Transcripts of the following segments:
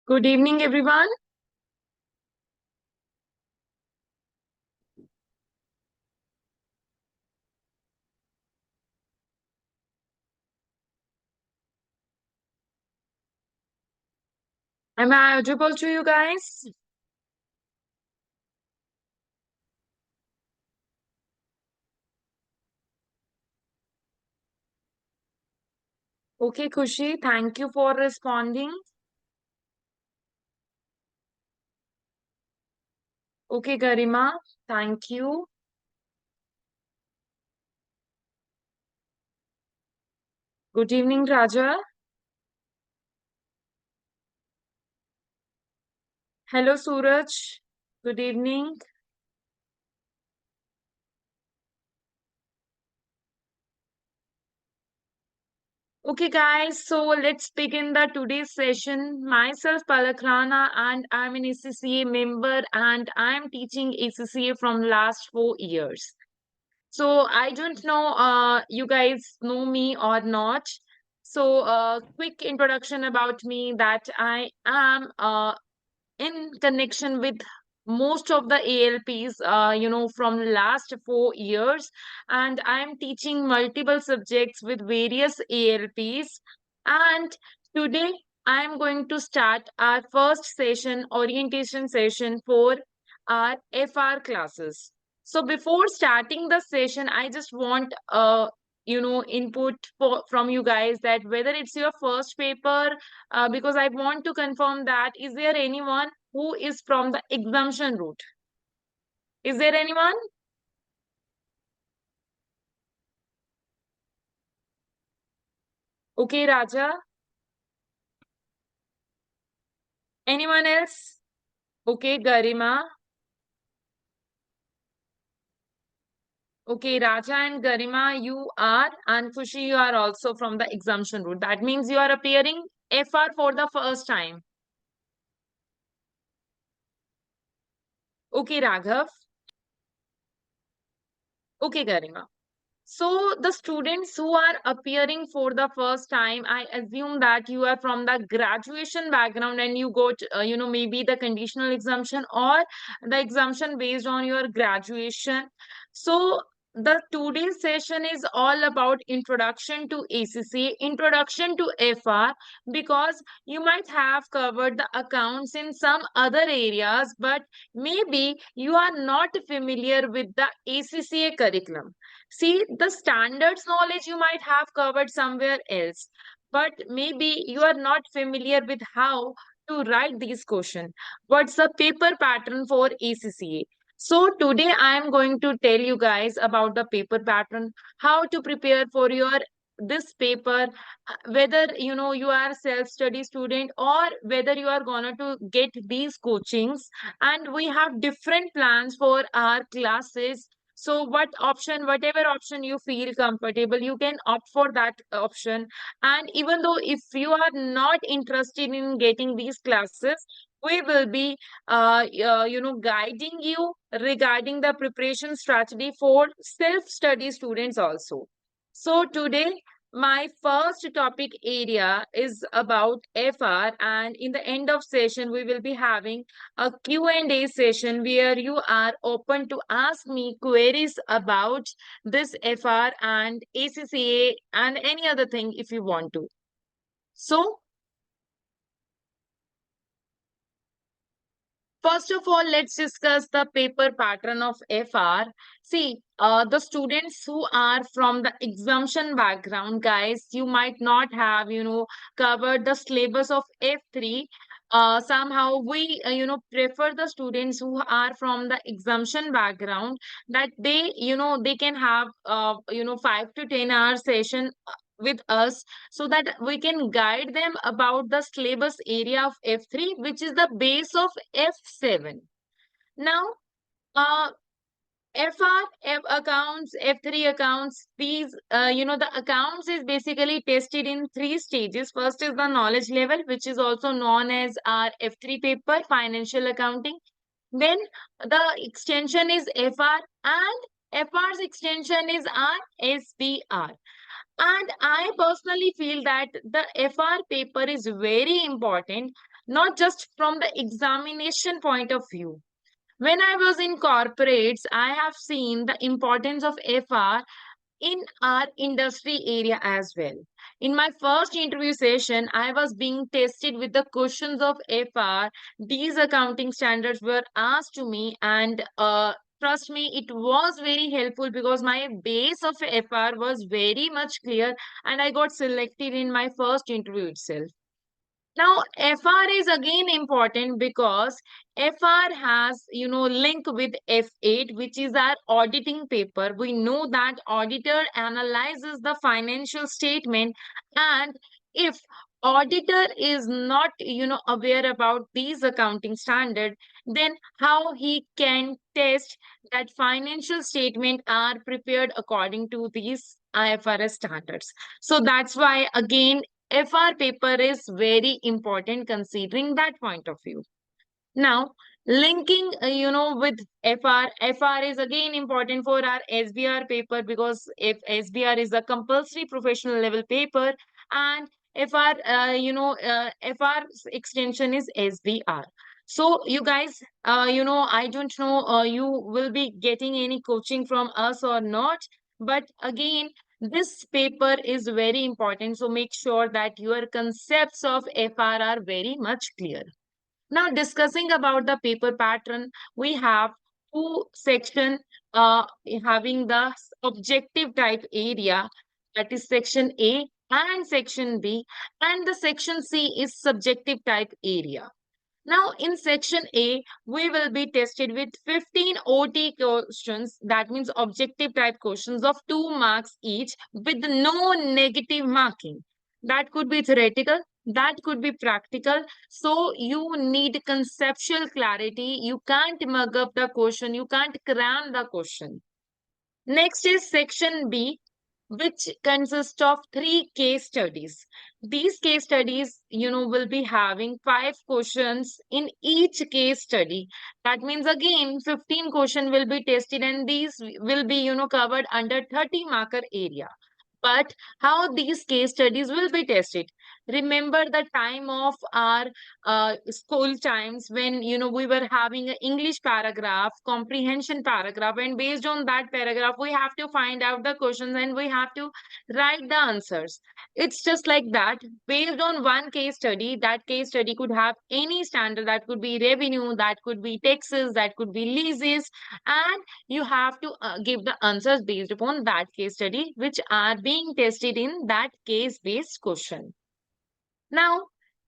Good evening, everyone. Am I audible to you guys? Okay, Kushi, thank you for responding. Okay, Garima, thank you. Good evening, Raja. Hello, Suraj. Good evening. Okay, guys, so let's begin the today's session. Myself, Palakrana, and I'm an ACCA member, and I'm teaching ACCA from last 4 years. So I don't know you guys know me or not. So quick introduction about me that I am in connection with most of the ALPs from last 4 years, and I'm teaching multiple subjects with various ALPs. And today I'm going to start our first session, orientation session for our FR classes. So before starting the session, I just want input from you guys that whether it's your first paper, because I want to confirm that is there anyone who is from the exemption route? Is there anyone? Okay, Raja. Anyone else? Okay, Garima. Okay, Raja and Garima, you are, and Fushi, you are also from the exemption route. That means you are appearing FR for the first time. Okay, Raghav. Okay, Garima. So the students who are appearing for the first time, I assume that you are from the graduation background and you got, maybe the conditional exemption or the exemption based on your graduation. So the today's session is all about introduction to ACC, introduction to FR, because you might have covered the accounts in some other areas, but maybe you are not familiar with the ACCA curriculum. See, the standards knowledge you might have covered somewhere else, but maybe you are not familiar with how to write these questions. What's the paper pattern for ACCA? So today I am going to tell you guys about the paper pattern, how to prepare for your this paper, whether you are self-study student or whether you are gonna to get these coachings, and we have different plans for our classes. So whatever option you feel comfortable, you can opt for that option. And even though if you are not interested in getting these classes, we will be guiding you regarding the preparation strategy for self-study students also. So today my first topic area is about FR, and in the end of session we will be having a Q&A session where you are open to ask me queries about this FR and ACCA and any other thing if you want to. So, first of all, let's discuss the paper pattern of FR. See, the students who are from the exemption background, guys, you might not have, covered the syllabus of F3. Somehow we, prefer the students who are from the exemption background that they can have, 5 to 10 hour session with us so that we can guide them about the syllabus area of F3, which is the base of F7. Now, uh, FR, accounts, F3 accounts, these, the accounts is basically tested in 3 stages. First is the knowledge level, which is also known as our F3 paper, financial accounting. Then the extension is FR, and FR's extension is our SBR. And I personally feel that the FR paper is very important not just from the examination point of view. When I was in corporates, I have seen the importance of FR in our industry area as well. In my first interview session, I was being tested with the questions of FR. These accounting standards were asked to me, and trust me, it was very helpful because my base of FR was very much clear, and I got selected in my first interview itself. Now, FR is again important because FR has, link with F8, which is our auditing paper. We know that auditor analyzes the financial statement, and if auditor is not, aware about these accounting standard, then how he can test that financial statement are prepared according to these IFRS standards. So that's why again FR paper is very important considering that point of view. Now, linking, with FR is again important for our SBR paper because if SBR is a compulsory professional level paper and FR's extension is SBR. So you guys, I don't know, you will be getting any coaching from us or not, but again, this paper is very important. So make sure that your concepts of FR are very much clear. Now, discussing about the paper pattern, we have two section having the objective type area, that is section A and section B, and the section C is subjective type area. Now, in section A, we will be tested with 15 OT questions, that means objective type questions of 2 marks each with no negative marking. That could be theoretical, that could be practical. So, you need conceptual clarity. You can't mug up the question, you can't cram the question. Next is section B, which consists of 3 case studies. These case studies, will be having 5 questions in each case study. That means again, 15 question will be tested and these will be, covered under 30 marker area. But how these case studies will be tested? Remember the time of our school times when we were having an English paragraph, comprehension paragraph, and based on that paragraph, we have to find out the questions and we have to write the answers. It's just like that. Based on one case study, that case study could have any standard. That could be revenue, that could be taxes, that could be leases, and you have to give the answers based upon that case study, which are being tested in that case based question. Now,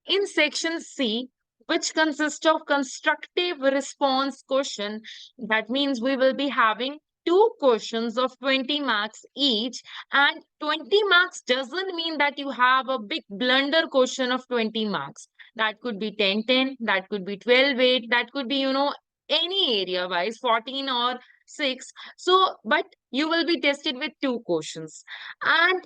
in section C, which consists of constructive response question, that means we will be having 2 questions of 20 marks each, and 20 marks doesn't mean that you have a big blunder question of 20 marks. That could be 10-10, that could be 12-8, that could be, any area wise, 14 or 6. So, but you will be tested with 2 questions. And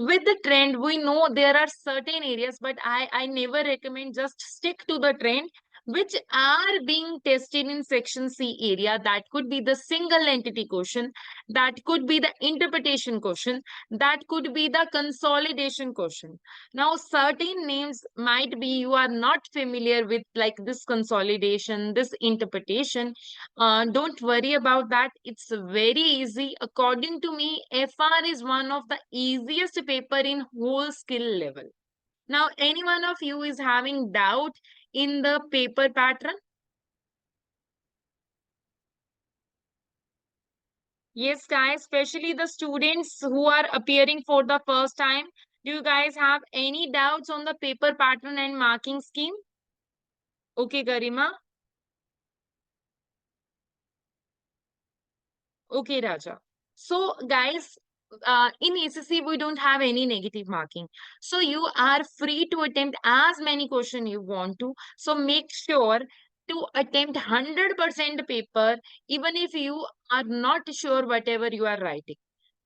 with the trend, we know there are certain areas, but I never recommend just stick to the trend which are being tested in section C area. That could be the single entity question, that could be the interpretation question, that could be the consolidation question. Now, certain names might be you are not familiar with, like this consolidation, this interpretation. Don't worry about that. It's very easy. According to me, FR is one of the easiest paper in whole skill level. Now, any one of you is having doubt in the paper pattern? Yes, guys, especially the students who are appearing for the first time. Do you guys have any doubts on the paper pattern and marking scheme? Okay, Garima. Okay, Raja. So, guys, in ACC, we don't have any negative marking. So, you are free to attempt as many questions you want to. So, make sure to attempt 100% paper, even if you are not sure whatever you are writing.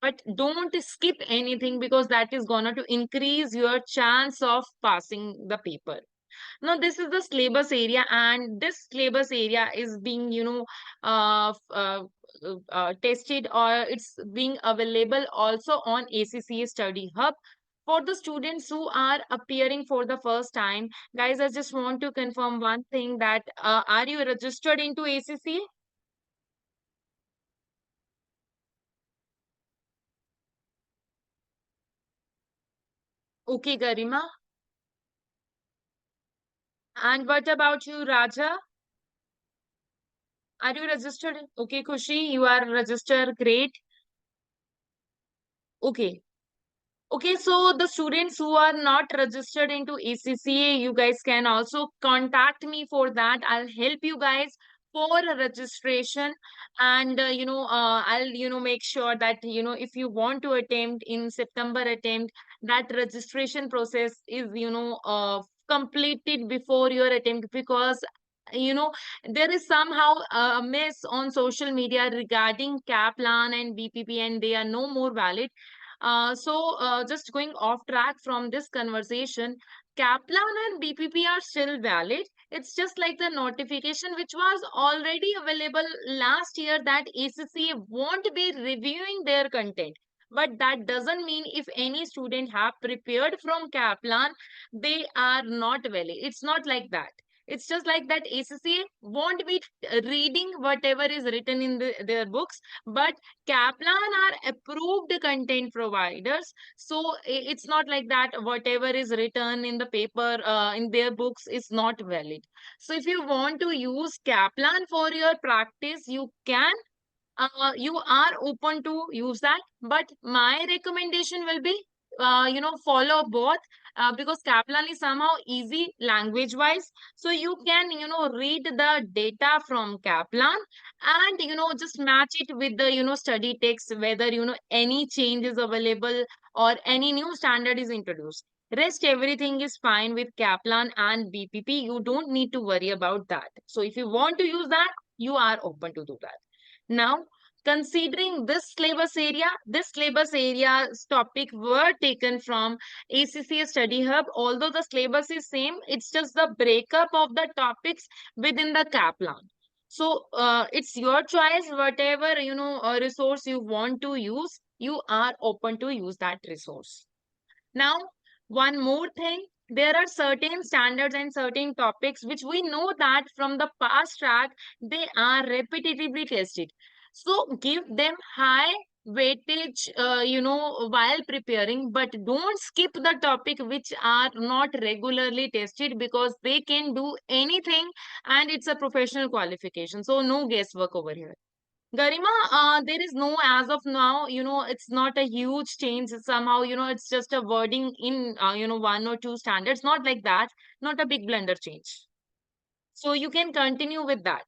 But don't skip anything because that is going to increase your chance of passing the paper. Now, this is the syllabus area, and this syllabus area is being, tested, or it's being available also on ACC Study Hub For the students who are appearing for the first time, guys, I just want to confirm one thing that are you registered into ACC? Okay, Garima. And what about you, Raja? Are you registered? Okay, Kushi, you are registered. Great. Okay. Okay, so the students who are not registered into ACCA, you guys can also contact me for that. I'll help you guys for a registration, and I'll make sure that if you want to attempt in September attempt, that registration process is completed before your attempt, because you know there is somehow a mess on social media regarding Kaplan and BPP, and they are no more valid. Just going off track from this conversation, Kaplan and BPP are still valid. It's just like the notification which was already available last year that ACCA won't be reviewing their content. But that doesn't mean if any student have prepared from Kaplan, they are not valid. It's not like that. It's just like that ACCA won't be reading whatever is written in their books, but Kaplan are approved content providers. So it's not like that whatever is written in the paper, in their books, is not valid. So if you want to use Kaplan for your practice, you can, you are open to use that, but my recommendation will be follow both, because Kaplan is somehow easy language wise, so you can read the data from Kaplan, and just match it with the study text, whether any change is available or any new standard is introduced. Rest everything is fine with Kaplan and BPP. You don't need to worry about that. So if you want to use that, you are open to do that. Now, considering this syllabus area's topic were taken from ACCA Study Hub. Although the syllabus is same, it's just the breakup of the topics within the Kaplan. So it's your choice, whatever resource you want to use, you are open to use that resource. Now, one more thing, there are certain standards and certain topics which we know that from the past track, they are repetitively tested. So give them high weightage, while preparing, but don't skip the topic which are not regularly tested, because they can do anything and it's a professional qualification. So no guesswork over here. Garima, there is no, as of now, it's not a huge change. Somehow, it's just a wording in, one or two standards. Not like that, not a big blunder change. So you can continue with that.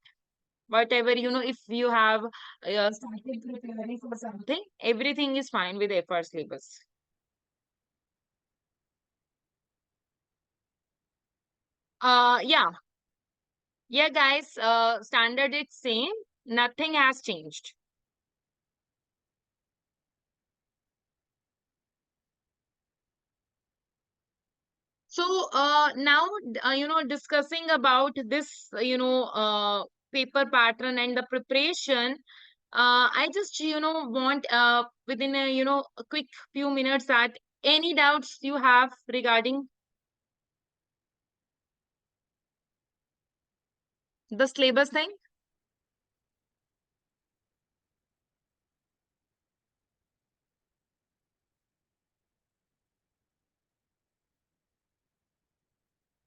Whatever, if you have started preparing for something, everything is fine with FR syllabus. Yeah, yeah, guys, standard it's same. Nothing has changed. So now, discussing about this, paper pattern and the preparation, I just, want within a quick few minutes that any doubts you have regarding the syllabus thing.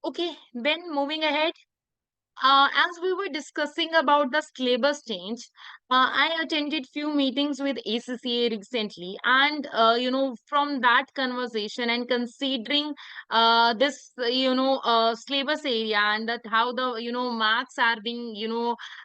Okay, then moving ahead. As we were discussing about the syllabus change, I attended few meetings with ACCA recently, and from that conversation and considering this syllabus area, and that how the marks are being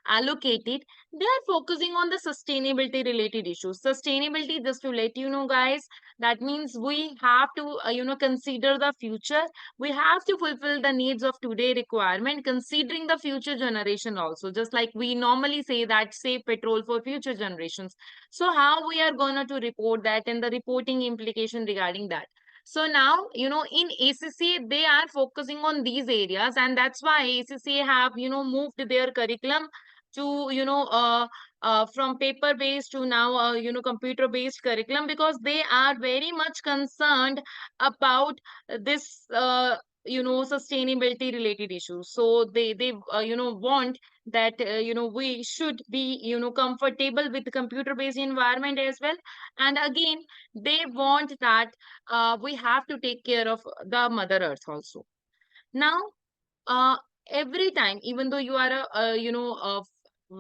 allocated, they are focusing on the sustainability related issues. Sustainability, just to let you know, guys, that means we have to consider the future. We have to fulfill the needs of today requirement, considering the future generation also, just like we normally say that save petrol for future generations. So how we are going to report that, and the reporting implication regarding that. So now, in ACCA, they are focusing on these areas, and that's why ACCA have moved their curriculum to from paper based to now computer based curriculum, because they are very much concerned about this sustainability related issues. So they want that we should be comfortable with the computer based environment as well. And again, they want that we have to take care of the mother earth also. Now, uh, every time, even though you are a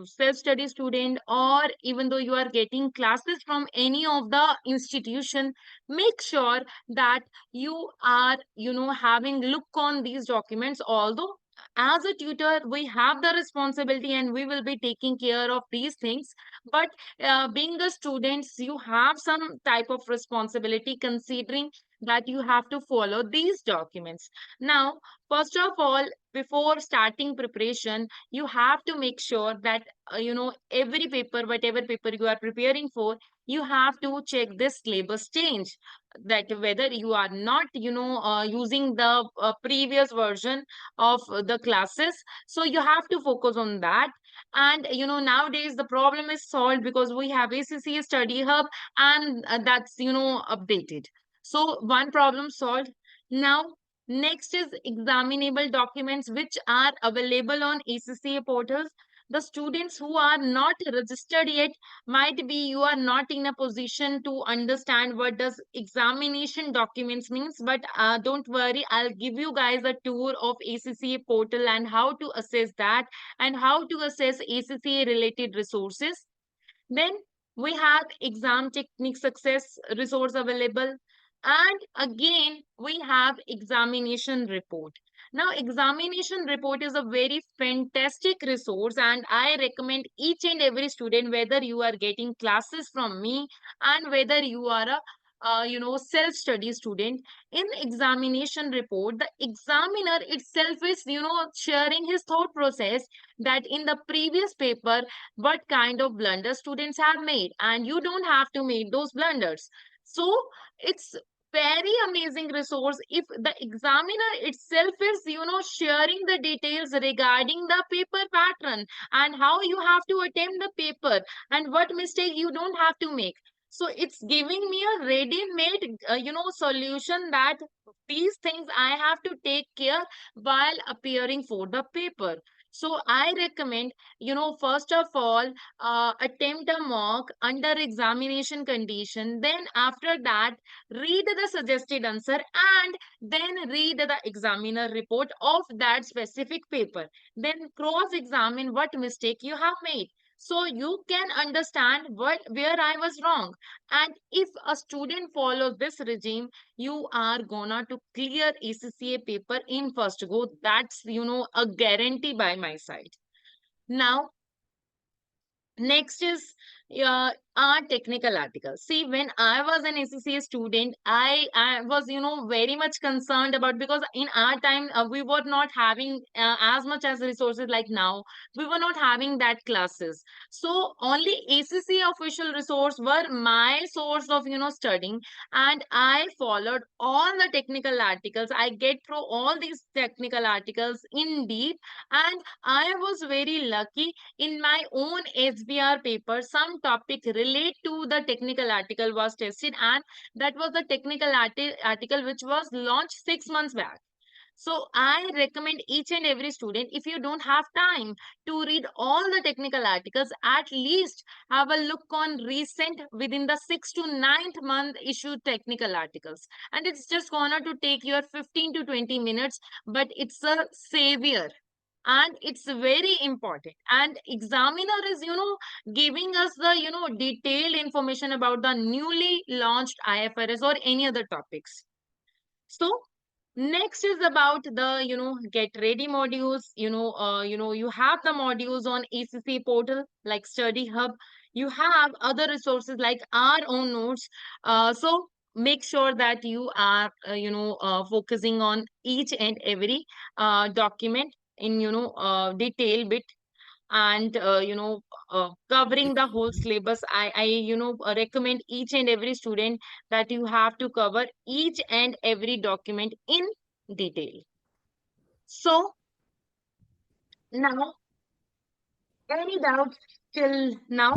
self-study student, or even though you are getting classes from any of the institution, make sure that you are having look on these documents. Although as a tutor we have the responsibility and we will be taking care of these things, but being a students, you have some type of responsibility, considering that you have to follow these documents. Now, first of all, before starting preparation, you have to make sure that every paper, whatever paper you are preparing for, you have to check this syllabus change, that whether you are not using the previous version of the classes. So you have to focus on that. And nowadays the problem is solved because we have ACCA study hub, and that's updated. So one problem solved. Now, next is examinable documents which are available on ACCA portals. The students who are not registered yet, might be you are not in a position to understand what does examination documents means, but don't worry, I'll give you guys a tour of ACCA portal and how to assess that, and how to assess ACCA related resources. Then we have exam technique success resource available. And again, we have examination report. Now, examination report is a very fantastic resource, and I recommend each and every student, whether you are getting classes from me and whether you are a self-study student. In examination report, the examiner itself is sharing his thought process, that in the previous paper what kind of blunders students have made, and you don't have to make those blunders. So it's very amazing resource if the examiner itself is sharing the details regarding the paper pattern, and how you have to attempt the paper, and what mistake you don't have to make. So it's giving me a ready made solution, that these things I have to take care while appearing for the paper. So I recommend, first of all, attempt a mock under examination condition. Then after that, read the suggested answer, and then read the examiner report of that specific paper. Then cross-examine what mistake you have made. So you can understand where I was wrong. And if a student follows this regime, you are gonna to clear ACCA paper in first go. That's a guarantee by my side. Now, next is our technical articles. See, when I was an ACCA student, I was, very much concerned about, because in our time, we were not having as much as resources like now. We were not having that classes. So only ACCA official resource were my source of, studying. And I followed all the technical articles. I get through all these technical articles in deep. And I was very lucky, in my own SBR paper, some topic relate to the technical article was tested, and that was the technical article which was launched 6 months back. So I recommend each and every student, if you don't have time to read all the technical articles, at least have a look on recent within the 6 to 9th month issued technical articles. And it's just gonna to take your 15 to 20 minutes, but it's a savior, and it's very important. And examiner is giving us the detailed information about the newly launched IFRS or any other topics. So next is about the get ready modules. You have the modules on ACC portal like study hub. You have other resources like our own notes. So make sure that you are focusing on each and every document in detail bit, and covering the whole syllabus. I recommend each and every student that you have to cover each and every document in detail. So now, Any doubts till now?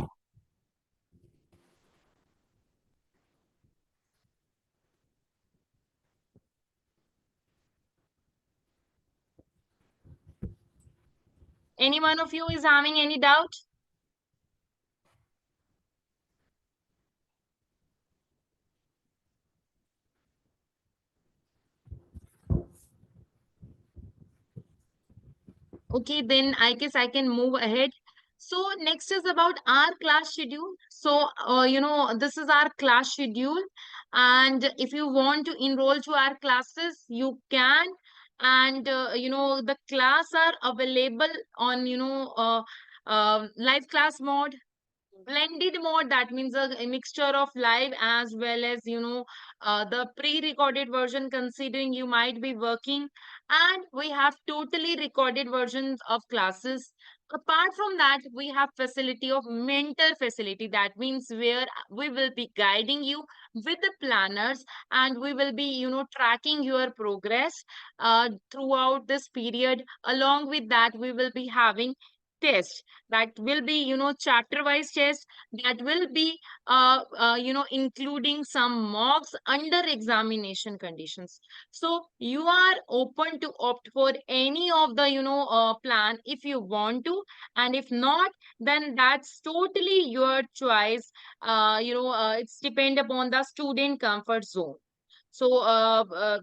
Any one of you is having any doubt? Okay, then I guess I can move ahead. So next is about our class schedule. So, this is our class schedule. And if you want to enroll to our classes, you can. And, the class are available on, live class mode, blended mode, that means a mixture of live as well as the pre-recorded version, considering you might be working, and we have totally recorded versions of classes. Apart from that, we have facility of mentor facility, that means where we will be guiding you with the planners, and we will be tracking your progress throughout this period. Along with that, we will be having tests, that will be chapter wise test, that will be including some mocks under examination conditions. So you are open to opt for any of the plan if you want to, and if not, then that's totally your choice. It's depend upon the student comfort zone. So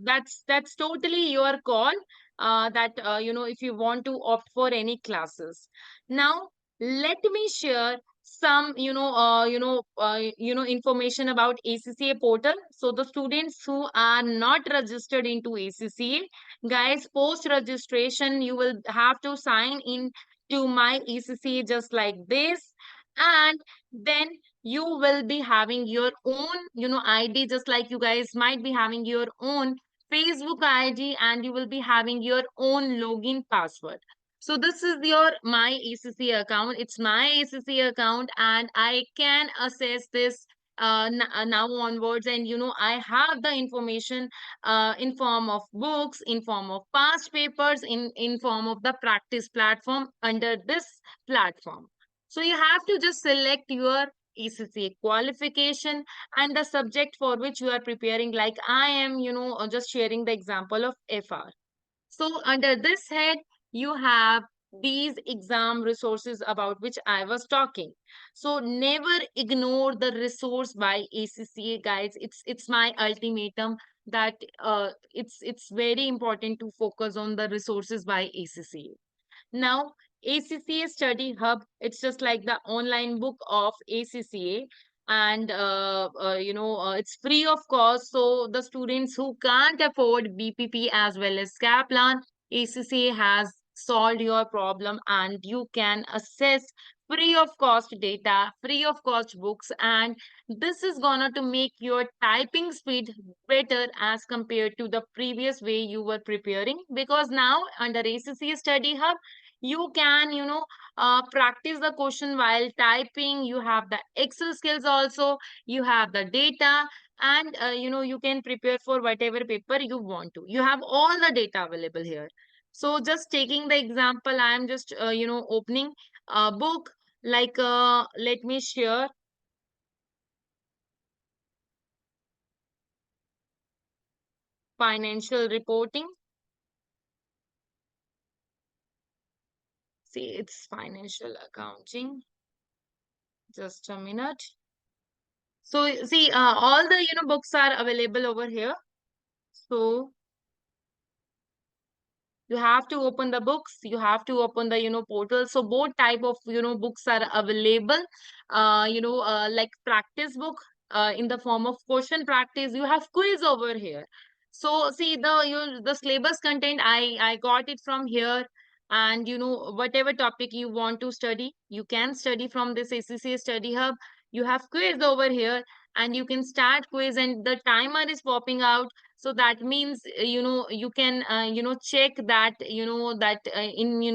that's totally your call, that if you want to opt for any classes. Now let me share some information about ACCA portal. So the students who are not registered into ACCA, guys, post registration you will have to sign in to my ACCA just like this, and then you will be having your own ID, just like you guys might be having your own Facebook ID, and you will be having your own login password. So this is your my ACC account. It's my ACC account, and I can access this now onwards. And I have the information in form of books, in form of past papers, in form of the practice platform under this platform. So you have to just select your ACCA qualification and the subject for which you are preparing. Like I am, just sharing the example of FR. So under this head, you have these exam resources about which I was talking. So never ignore the resource by ACCA, guys. It's my ultimatum that it's very important to focus on the resources by ACCA. Now, ACCA Study Hub, it's just like the online book of ACCA. And, it's free of cost. So the students who can't afford BPP as well as Kaplan, ACCA has solved your problem, and you can access free of cost data, free of cost books. And this is gonna to make your typing speed better as compared to the previous way you were preparing, because now under ACCA Study Hub, you can practice the question while typing. You have the Excel skills also, you have the data, and you can prepare for whatever paper you want to. You have all the data available here. So just taking the example, I am just opening a book, like let me share financial reporting. See, it's financial accounting. Just a minute. So see, all the books are available over here. So you have to open the books, you have to open the portal. So both type of books are available. Like practice book, in the form of question practice. You have quiz over here. So see, the syllabus content, I got it from here. And whatever topic you want to study, you can study from this ACCA Study Hub. You have quiz over here, and you can start quiz, and the timer is popping out. So that means you can check that in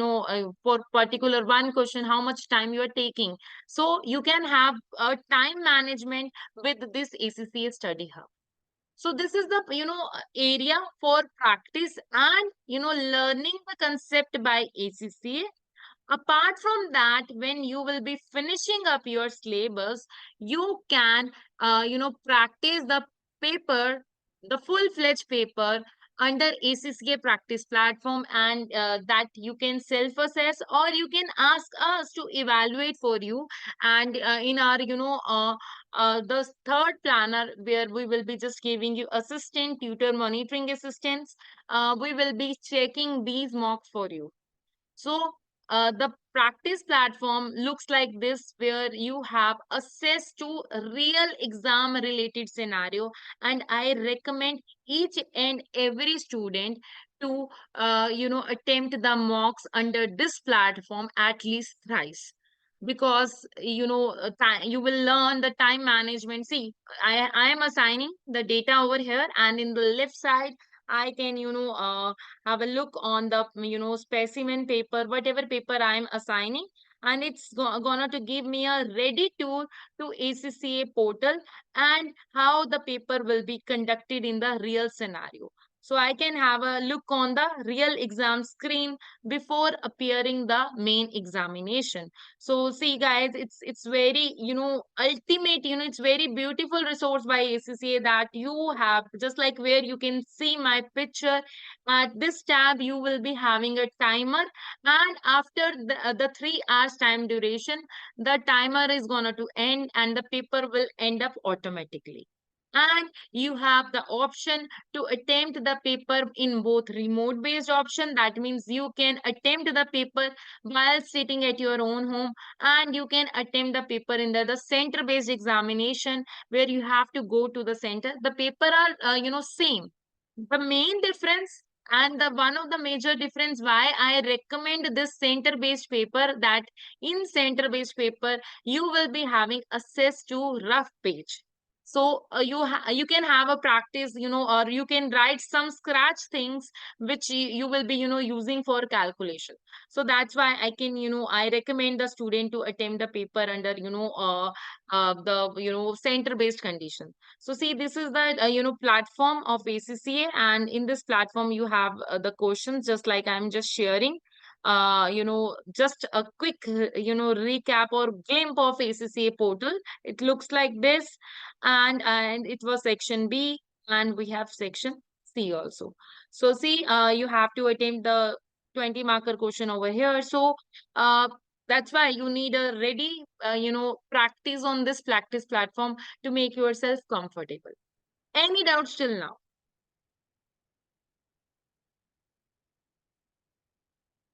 for particular one question how much time you are taking. So you can have a time management with this ACCA Study Hub. So this is the area for practice and learning the concept by ACCA. Apart from that, when you will be finishing up your syllabus, you can practice the paper, the full-fledged paper under ACCA practice platform, and that you can self-assess or you can ask us to evaluate for you. And in our the third planner, where we will be just giving you assistant tutor monitoring assistance, we will be checking these mocks for you. So the practice platform looks like this, where you have access to real exam related scenario, and I recommend each and every student to attempt the mocks under this platform at least thrice, because you will learn the time management. See, I am assigning the data over here, and in the left side I can have a look on the specimen paper, whatever paper I am assigning, and it's gonna to give me a ready tool to ACCA portal, and how the paper will be conducted in the real scenario. So I can have a look on the real exam screen before appearing the main examination. So see guys, it's very ultimate, it's very beautiful resource by ACCA that you have, just like where you can see my picture. At this tab, you will be having a timer, and after the 3 hours time duration, the timer is gonna to end and the paper will end up automatically. And you have the option to attempt the paper in both remote based option. That means you can attempt the paper while sitting at your own home, and you can attempt the paper in the center based examination, where you have to go to the center. The paper are same. The main difference, and the one of the major difference why I recommend this center based paper, that in center based paper you will be having access to rough page. So you can have a practice, or you can write some scratch things which you will be using for calculation. So that's why I recommend the student to attempt the paper under the center based condition. So see, this is the platform of ACCA, and in this platform you have the questions, just like I'm just sharing. Just a quick recap or glimpse of ACCA portal. It looks like this, and it was section B, and we have section C also. So see, you have to attempt the 20 marker question over here. So uh, that's why you need a ready practice on this practice platform to make yourself comfortable. Any doubts till now?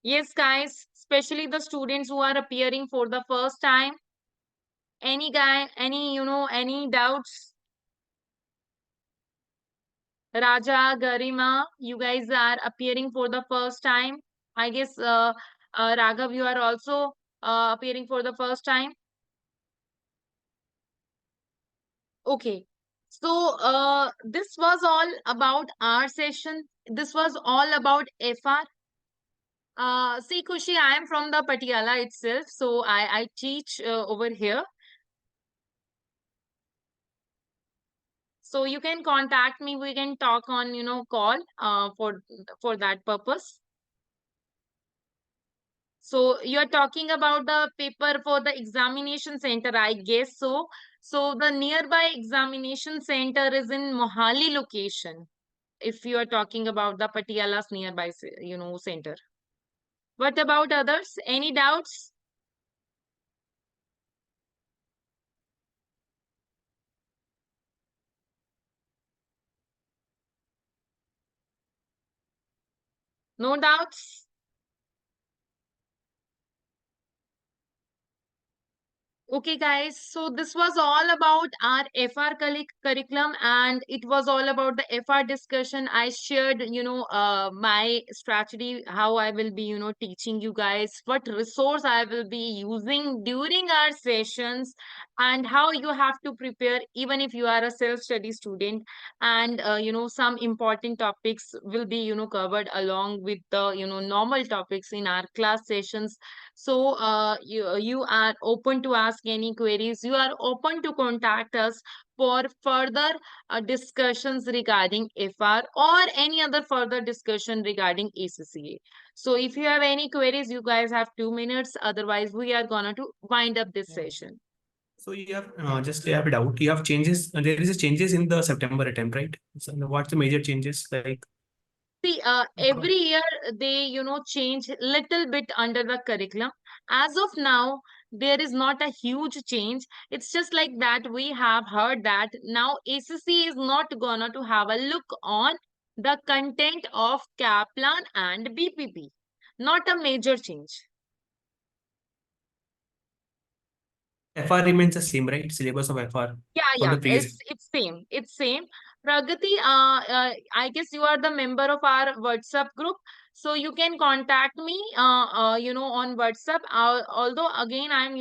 Yes, guys, especially the students who are appearing for the first time. Any guy, any doubts? Raja, Garima, you guys are appearing for the first time. I guess Raghav, you are also appearing for the first time. Okay. So this was all about our session. This was all about FR. See, Kushi, I am from the Patiala itself, so I teach over here. So you can contact me. We can talk on call for that purpose. So you're talking about the paper for the examination center, I guess so. So the nearby examination center is in Mohali location. If you are talking about the Patiala's nearby, center. What about others? Any doubts? No doubts? Okay, guys. So this was all about our FR curriculum, and it was all about the FR discussion. I shared, my strategy, how I will be, teaching you guys, what resource I will be using during our sessions, and how you have to prepare, even if you are a self-study student. And, some important topics will be, covered along with the, normal topics in our class sessions. So you are open to ask any queries. You are open to contact us for further discussions regarding FR or any other further discussion regarding ACCA. So if you have any queries, you guys have 2 minutes. Otherwise, we are gonna to wind up this Yeah. session. So you have just I have a doubt. You have changes. There is a changes in the September attempt, right? So what's the major changes like? See, every year they, change little bit under the curriculum. As of now, there is not a huge change. It's just like that we have heard that now ACC is not gonna to have a look on the content of Kaplan and BPP. Not a major change. FR remains the same, right? Syllabus of FR Yeah, from yeah, the previous. it's same. It's same. Pragati, I guess you are the member of our WhatsApp group, so you can contact me, on WhatsApp. Although again, I'm,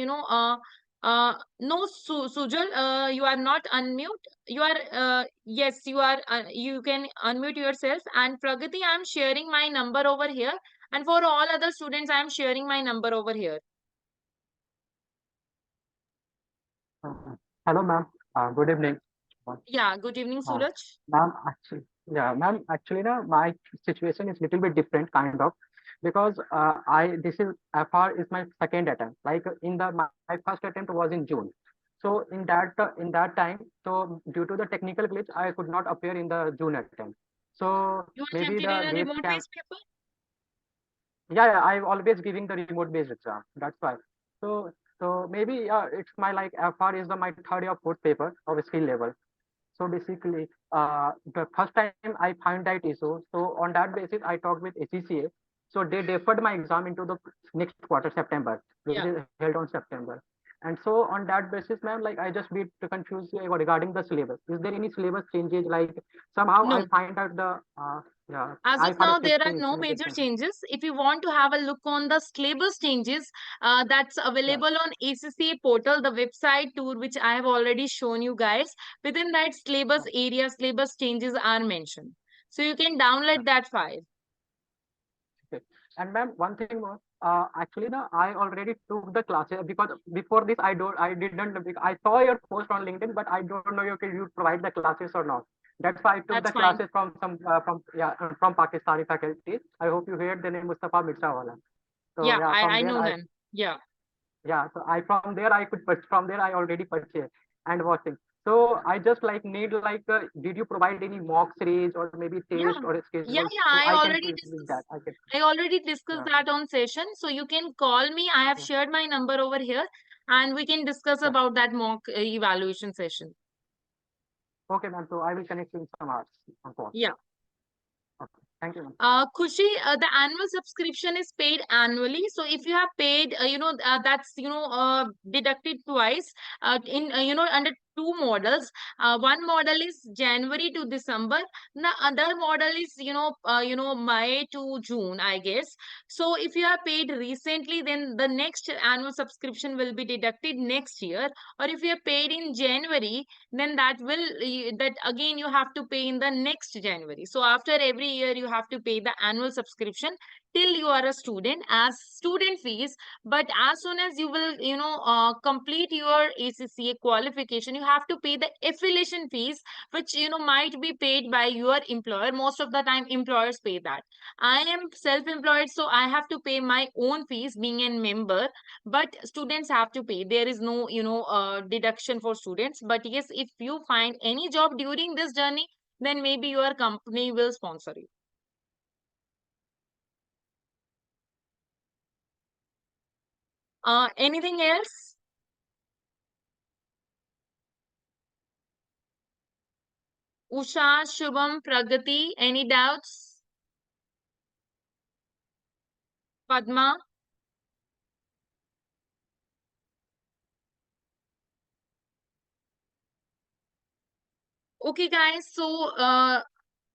no, Sujal, you are not unmute. You are, yes, you are. You can unmute yourself. And Pragati, I'm sharing my number over here, and for all other students, I'm sharing my number over here. Hello, ma'am. Good evening. Yeah. Good evening, Uh, Suraj. Ma'am, actually, yeah, ma'am, actually, na, my situation is little bit different, kind of, because this is FR is my second attempt. Like my first attempt was in June. So in that time, so due to the technical glitch, I could not appear in the June attempt. So You maybe attempted in the a dates remote can, based paper? yeah, I'm always giving the remote based exam. That's why. So maybe it's my like FR is my third or fourth paper of skill level. So basically, the first time I found that issue, so on that basis, I talked with ACCA. So they deferred my exam into the next quarter, September, which Yeah. is held on September. And so on that basis, ma'am, like I just be confused regarding the syllabus. Is there any syllabus changes? Like somehow I No. find out the yeah, As I of found a now, there are no major simulation. changes. If you want to have a look on the syllabus changes, that's Yeah, available on ACCA portal, the website tour, which I have already shown you guys. Within that syllabus yeah, area, syllabus changes are mentioned. So you can yeah. download that file. Okay. And ma'am, one thing more. Actually, no, I already took the classes because before this, I didn't. I saw your post on LinkedIn, but I don't know if you provide the classes or not. That's why I took That's the fine. classes from Pakistani faculty. I hope you heard the name Mustafa Mirza wala. So Yeah, yeah, from I there know him. Yeah. so I from there I could from there I already purchased and watching. So I just like need like did you provide any mock series or maybe Yeah. test or a Yeah, schedule yeah. so I I can already use that. discussed. I can I already discussed yeah. that on session. So you can call me. I have Yeah. shared my number over here and we can discuss Yeah. about that mock evaluation session. Okay, ma'am. So I will connect you in some hours on call. Yeah. Okay. Thank you, ma'am. Kushi, the annual subscription is paid annually. So if you have paid, that's, deducted twice under two models. One model is January to December. The other model is, May to June, I guess. So if you have paid recently, then the next annual subscription will be deducted next year. Or if you have paid in January, then that again you have to pay in the next January. So after every year you have to pay the annual subscription till you are a student as student fees. But as soon as you will complete your ACCA qualification, you have to pay the affiliation fees, which might be paid by your employer. Most of the time employers pay that. I am self-employed, so I have to pay my own fees being a member, but students have to pay. There is no deduction for students. But yes, if you find any job during this journey, then maybe your company will sponsor you. Anything else? Usha, Shubham, Pragati, any doubts? Padma? Okay guys, so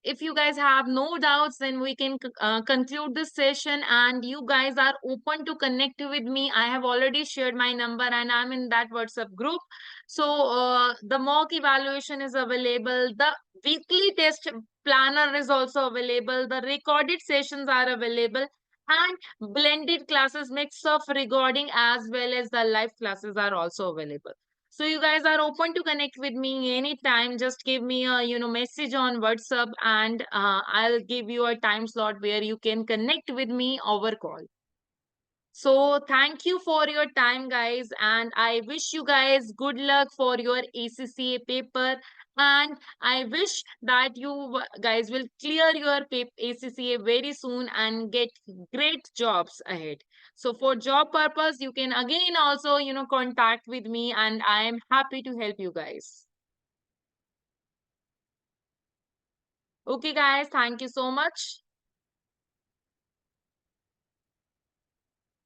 if you guys have no doubts, then we can conclude this session, and you guys are open to connect with me. I have already shared my number and I'm in that WhatsApp group. So the mock evaluation is available. The weekly test planner is also available. The recorded sessions are available. And blended classes, mix of recording as well as the live classes are also available. So you guys are open to connect with me anytime. Just give me a message on WhatsApp, and I'll give you a time slot where you can connect with me over call. So thank you for your time, guys, and I wish you guys good luck for your ACCA paper. And I wish that you guys will clear your ACCA very soon and get great jobs ahead. So for job purpose, you can again also contact with me, and I am happy to help you guys. Okay, guys, thank you so much.